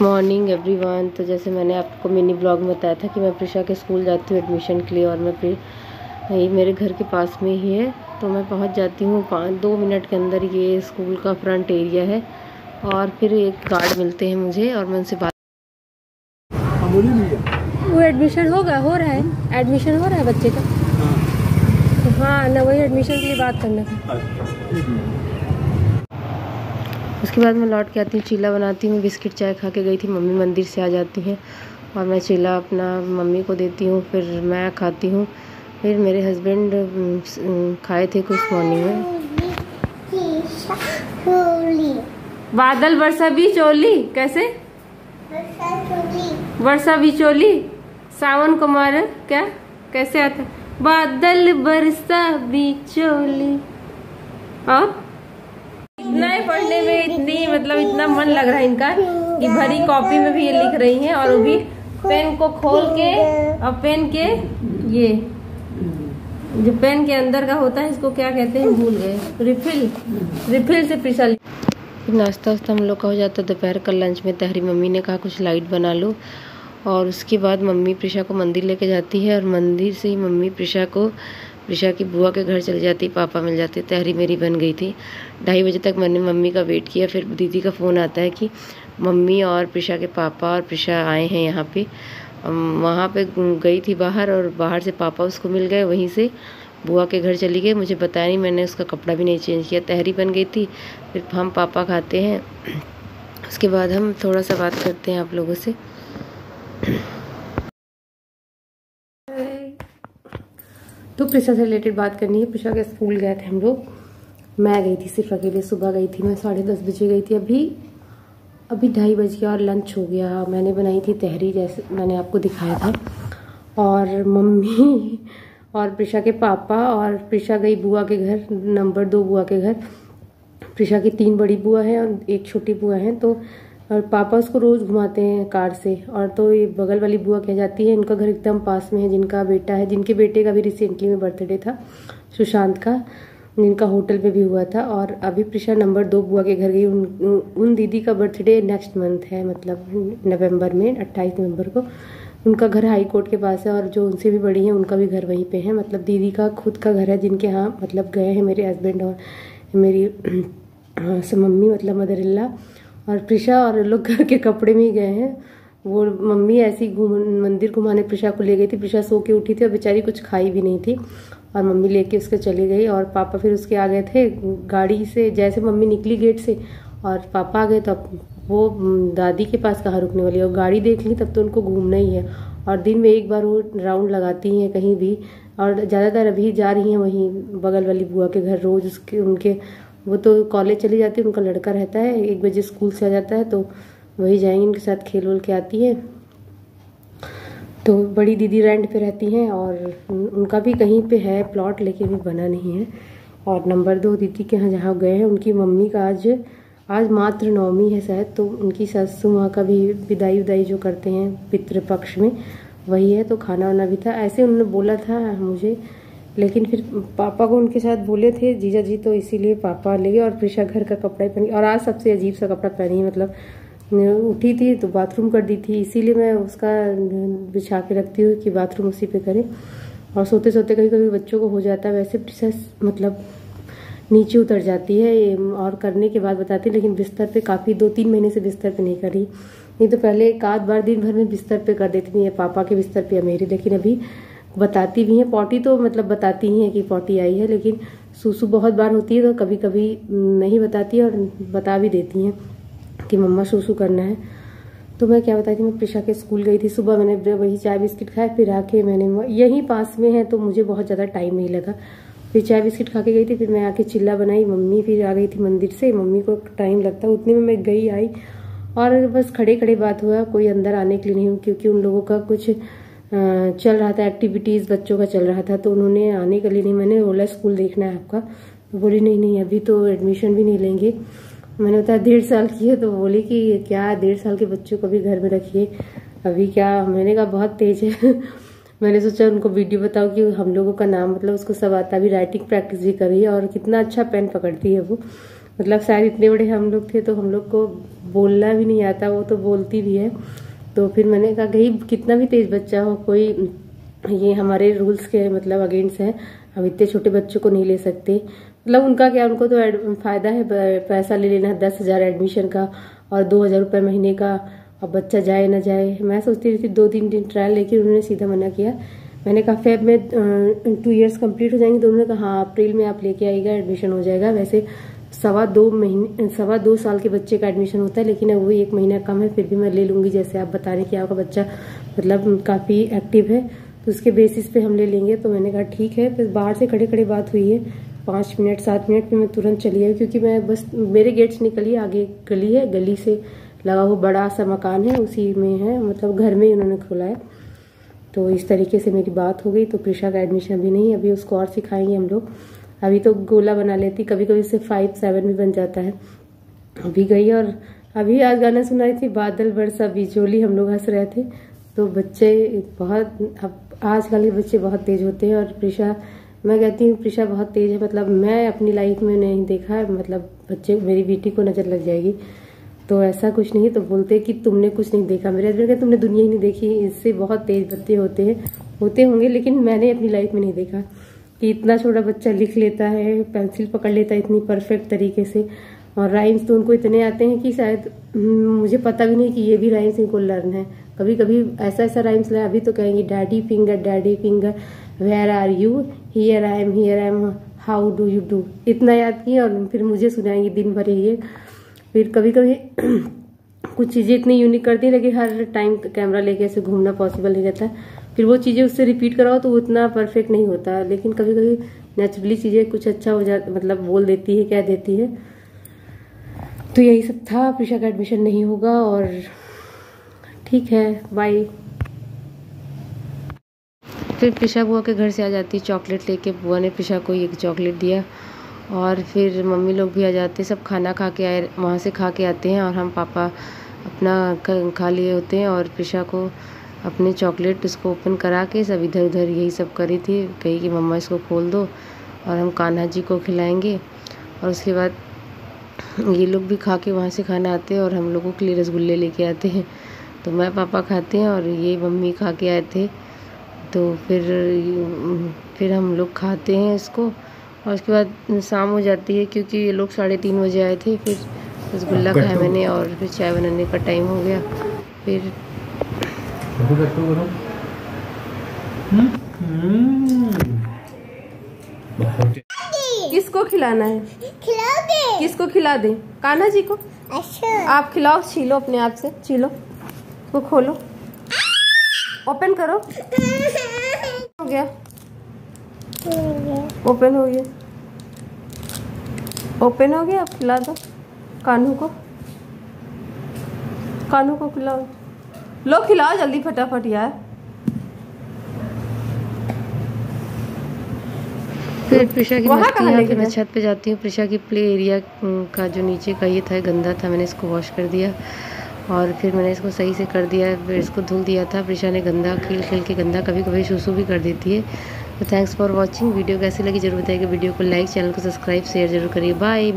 Morning everyone. तो जैसे मैंने आपको मिनी ब्लॉग में बताया था कि मैं प्रिशा के स्कूल जाती हूँ एडमिशन के लिए, और मैं ये मेरे घर के पास में ही है, तो मैं पहुँच जाती हूँ 2 मिनट के अंदर। ये स्कूल का फ्रंट एरिया है, और फिर एक गार्ड मिलते हैं मुझे, और मैं उनसे बात। वो एडमिशन हो रहा है, एडमिशन हो रहा है बच्चे का। हाँ ना, वही एडमिशन के लिए बात करना था। उसके बाद मैं लौट के आती हूँ, चीला बनाती हूँ, बिस्किट चाय खा के गई थी मम्मी, मंदिर से आ जाती हैं और मैं चीला अपना मम्मी को देती हूँ, फिर मैं खाती हूँ। फिर मेरे हस्बैंड खाए थे कुछ मॉर्निंग में। बादल वर्षा बिचौली, कैसे वर्षा बिचौली, सावन कुमार क्या कैसे आता, बादल बरसा बिचौली। और नहीं पढ़ने में इतनी इतना मन लग रहा है इनका कि भरी कॉपी में भी ये लिख रही हैं, और वो भी पेन को खोल के, और पेन के ये जो पेन के अंदर का होता है, इसको क्या कहते हैं भूल गए, रिफिल से प्रिशा। नाश्ता वास्ता हम लोग का हो जाता है। दोपहर का लंच में तहरी मम्मी ने कहा कुछ लाइट बना लो, और उसके बाद मम्मी प्रिशा को मंदिर लेके जाती है, और मंदिर से ही मम्मी प्रिशा की बुआ के घर चली जाती, पापा मिल जाते। तहरी मेरी बन गई थी। 2:30 बजे तक मैंने मम्मी का वेट किया, फिर दीदी का फ़ोन आता है कि मम्मी और प्रिशा के पापा और प्रिशा आए हैं यहाँ पे। वहाँ पे गई थी बाहर, और बाहर से पापा उसको मिल गए, वहीं से बुआ के घर चली गई। मुझे बताया नहीं, मैंने उसका कपड़ा भी नहीं चेंज किया। तहरी बन गई थी, फिर हम पापा खाते हैं, उसके बाद हम थोड़ा सा बात करते हैं आप लोगों से। तो प्रिशा से रिलेटेड बात करनी है। प्रिशा के स्कूल गए थे हम लोग, मैं गई थी सिर्फ अकेले। सुबह गई थी मैं 10:30 बजे गई थी। अभी 2:30 बज गया और लंच हो गया। मैंने बनाई थी तहरी, जैसे मैंने आपको दिखाया था, और मम्मी और प्रिशा के पापा, और प्रिशा गई बुआ के घर, नंबर 2 बुआ के घर। प्रिशा की 3 बड़ी बुआ हैं और 1 छोटी बुआ है, तो और पापा उसको रोज़ घुमाते हैं कार से। और तो ये बगल वाली बुआ कह जाती है, इनका घर एकदम पास में है, जिनका बेटा है, जिनके बेटे का भी रिसेंटली में बर्थडे था, सुशांत का, जिनका होटल पे भी हुआ था। और अभी प्रिशा नंबर 2 बुआ के घर गई। उन दीदी का बर्थडे नेक्स्ट मंथ है, मतलब नवंबर में, 28 नवंबर को। उनका घर हाई कोर्ट के पास है, और जो उनसे भी बड़ी है उनका भी घर वहीं पे है। मतलब दीदी का खुद का घर है, जिनके यहाँ मतलब गए हैं मेरे हस्बैंड और मेरी मम्मी, मतलब मदर इन लॉ। और प्रिशा और लोग घर के कपड़े में ही गए हैं। वो मम्मी ऐसी मंदिर घुमाने प्रिशा को ले गई थी। प्रिशा सो के उठी थी और बेचारी कुछ खाई भी नहीं थी, और मम्मी लेके उसके चली गई। और पापा फिर उसके आ गए थे गाड़ी से। जैसे मम्मी निकली गेट से और पापा आ गए, तो अब वो दादी के पास कहाँ रुकने वाली है, और गाड़ी देख ली तब तो उनको घूमना ही है। और दिन में एक बार वो राउंड लगाती हैं कहीं भी, और ज़्यादातर अभी जा रही हैं वहीं बगल वाली बुआ के घर रोज़। उनके वो तो कॉलेज चली जाती है, उनका लड़का रहता है, 1 बजे स्कूल से आ जाता है, तो वही जाएंगी, उनके साथ खेल वेल के आती है। तो बड़ी दीदी रेंट पे रहती हैं, और उनका भी कहीं पे है प्लॉट, लेकिन अभी बना नहीं है। और नंबर 2 दीदी के यहाँ जहाँ गए हैं, उनकी मम्मी का आज मात्र नवमी है शायद, तो उनकी सासू माँ का भी विदाई जो करते हैं पितृपक्ष में, वही है। तो खाना वाना भी था, ऐसे उन्होंने बोला था मुझे, लेकिन फिर पापा को उनके साथ बोले थे जीजा जी, तो इसीलिए पापा ले गए। और प्रिशा घर का कपड़ा ही पहनी, और आज सबसे अजीब सा कपड़ा पहनी है। मतलब उठी थी तो बाथरूम कर दी थी, इसीलिए मैं उसका बिछा के रखती हूँ कि बाथरूम उसी पे करे। और सोते सोते कभी कभी बच्चों को हो जाता है, वैसे प्रिशा मतलब नीचे उतर जाती है, और करने के बाद बताती है। लेकिन बिस्तर पे काफ़ी 2-3 महीने से बिस्तर पे नहीं करी, नहीं तो पहले एक आध बार दिन भर में बिस्तर पे कर देती थी, पापा के बिस्तर पे या मेरी। लेकिन अभी बताती भी हैं, पॉटी तो मतलब बताती ही हैं कि पॉटी आई है, लेकिन सूसू बहुत बार होती है, तो कभी कभी नहीं बताती है, और बता भी देती हैं कि मम्मा सूसू करना है। तो मैं क्या बताई थी, मैं प्रिशा के स्कूल गई थी। सुबह मैंने वही चाय बिस्किट खाए, फिर आके मैंने यहीं पास में है, तो मुझे बहुत ज़्यादा टाइम नहीं लगा। फिर चाय बिस्किट खा के गई थी, फिर मैं आके चिल्ला बनाई। मम्मी फिर आ गई थी मंदिर से, मम्मी को टाइम लगता है, उतने में मैं गई आई, और बस खड़े खड़े बात हुआ, कोई अंदर आने के लिए नहीं, क्योंकि उन लोगों का कुछ चल रहा था, एक्टिविटीज़ बच्चों का चल रहा था, तो उन्होंने आने के लिए नहीं। मैंने बोला स्कूल देखना है आपका, तो बोली नहीं अभी तो एडमिशन भी नहीं लेंगे। मैंने बताया 1.5 साल की है, तो बोली कि क्या 1.5 साल के बच्चों को भी घर में रखिए अभी क्या। मैंने कहा बहुत तेज है। मैंने सोचा उनको वीडियो बताओ कि हम लोगों का नाम मतलब उसको सब आता भी, राइटिंग प्रैक्टिस भी कर रही है, और कितना अच्छा पेन पकड़ती है वो। मतलब शायद इतने बड़े हम लोग थे तो हम लोग को बोलना भी नहीं आता, वो तो बोलती भी है। तो फिर मैंने कहा कहीं कितना भी तेज बच्चा हो, कोई ये हमारे रूल्स के मतलब अगेंस्ट है, हम इतने छोटे बच्चों को नहीं ले सकते। मतलब उनका क्या, उनको तो फायदा है पैसा ले लेना 10,000 एडमिशन का और 2,000 रुपये महीने का, अब बच्चा जाए ना जाए। मैं सोचती थी 2-3 दिन ट्रायल, लेकिन उन्होंने सीधा मना किया। मैंने कहा फेब में 2 इयर्स कंप्लीट हो जाएंगे, तो उन्होंने कहा हाँ अप्रैल में आप लेके आइएगा, एडमिशन हो जाएगा। वैसे 2.25 साल के बच्चे का एडमिशन होता है, लेकिन वो 1 महीना कम है, फिर भी मैं ले लूंगी। जैसे आप बता रहे कि आपका बच्चा मतलब काफ़ी एक्टिव है, तो उसके बेसिस पे हम ले लेंगे। तो मैंने कहा ठीक है। फिर बाहर से खड़े खड़े बात हुई है, 5 मिनट 7 मिनट में मैं तुरंत चली आई, क्योंकि मैं बस मेरे गेट से निकली, आगे गली है, गली से लगा हुआ बड़ा सा मकान है, उसी में है, मतलब घर में ही उन्होंने खोला है। तो इस तरीके से मेरी बात हो गई। तो प्रिशा का एडमिशन अभी नहीं, अभी उसको और सिखाएंगे हम लोग। अभी तो गोला बना लेती, कभी कभी उससे 5-7 भी बन जाता है। अभी गई और अभी आज गाना सुनाई थी, बादल बरसा बिजोली, हम लोग हंस रहे थे। तो बच्चे बहुत, अब आजकल के बच्चे बहुत तेज होते हैं। और प्रिशा, मैं कहती हूँ प्रिशा बहुत तेज है, मतलब मैं अपनी लाइफ में नहीं देखा है, मतलब बच्चे, मेरी बेटी को नजर लग जाएगी तो ऐसा कुछ नहीं। तो बोलते कि तुमने कुछ नहीं देखा, मेरे हस्बैंड कहते तुमने दुनिया ही नहीं देखी, इससे बहुत तेज बच्चे होते होंगे, लेकिन मैंने अपनी लाइफ में नहीं देखा कि इतना छोटा बच्चा लिख लेता है, पेंसिल पकड़ लेता है इतनी परफेक्ट तरीके से। और राइम्स तो उनको इतने आते हैं कि शायद मुझे पता भी नहीं कि ये भी राइम्स इनको लर्न है। कभी कभी ऐसा राइम्स लाया, अभी तो कहेंगी daddy finger where are you, here I am how do you do, इतना याद किया और फिर मुझे सुनाएंगी दिन भर ये। फिर कभी कभी कुछ चीजें इतनी यूनिक करती है, लेकिन हर टाइम कैमरा लेके ऐसे घूमना पॉसिबल नहीं रहता। फिर वो चीजें उससे रिपीट कराओ तो वो उतना परफेक्ट नहीं होता, लेकिन कभी कभी नेचुरली चीजें कुछ अच्छा हो जाता, मतलब बोल देती है, कह देती है। तो यही सब था। प्रिशा का एडमिशन नहीं होगा और ठीक है, बाय। फिर प्रिशा बुआ के घर से आ जाती चॉकलेट लेके। बुआ ने प्रिशा को एक चॉकलेट दिया और फिर मम्मी लोग भी आ जाते, सब खाना खा के आए, वहाँ से खा के आते हैं और हम पापा अपना खा लिए होते हैं। और प्रिशा को अपने चॉकलेट उसको ओपन करा के सब इधर उधर यही सब करी थी, कही कि मम्मा इसको खोल दो और हम कान्हा जी को खिलाएंगे। और उसके बाद ये लोग भी खा के वहाँ से खाना आते हैं और हम लोगों के लिए रसगुल्ले लेके आते हैं। तो मैं पापा खाते हैं और ये मम्मी खा के आए थे। तो फिर हम लोग खाते हैं इसको और उसके बाद शाम हो जाती है, क्योंकि ये लोग 3:30 बजे आए थे। फिर रसगुल्ला खाया मैंने और फिर चाय बनाने का टाइम हो गया। फिर किसको खिलाना है? खिलाओगे? किसको खिला दे? कान्हा जी को। अच्छा। आप खिलाओ, छीलो अपने आप से, छीलो, वो खोलो, ओपन करो। हो गया, ओपन हो गया, ओपन हो गया। आप खिला दो कान्हू को खिलाओ, लो खिलाओ जल्दी फटाफट यार। फिर प्रिशा की मस्ती है। फिर मैं छत पे जाती हूँ। प्रिशा की प्ले एरिया का जो नीचे का ये था गंदा था, मैंने इसको वॉश कर दिया और फिर मैंने इसको सही से कर दिया, फिर इसको धुल दिया था। प्रिशा ने गंदा खेल के गंदा कभी कभी सूसू भी कर देती है। तो थैंक्स फॉर वॉचिंग। वीडियो कैसी लगी जरूर बताइएगा। वीडियो को लाइक, चैनल को सब्सक्राइब, शेयर जरूर करिए। बाय।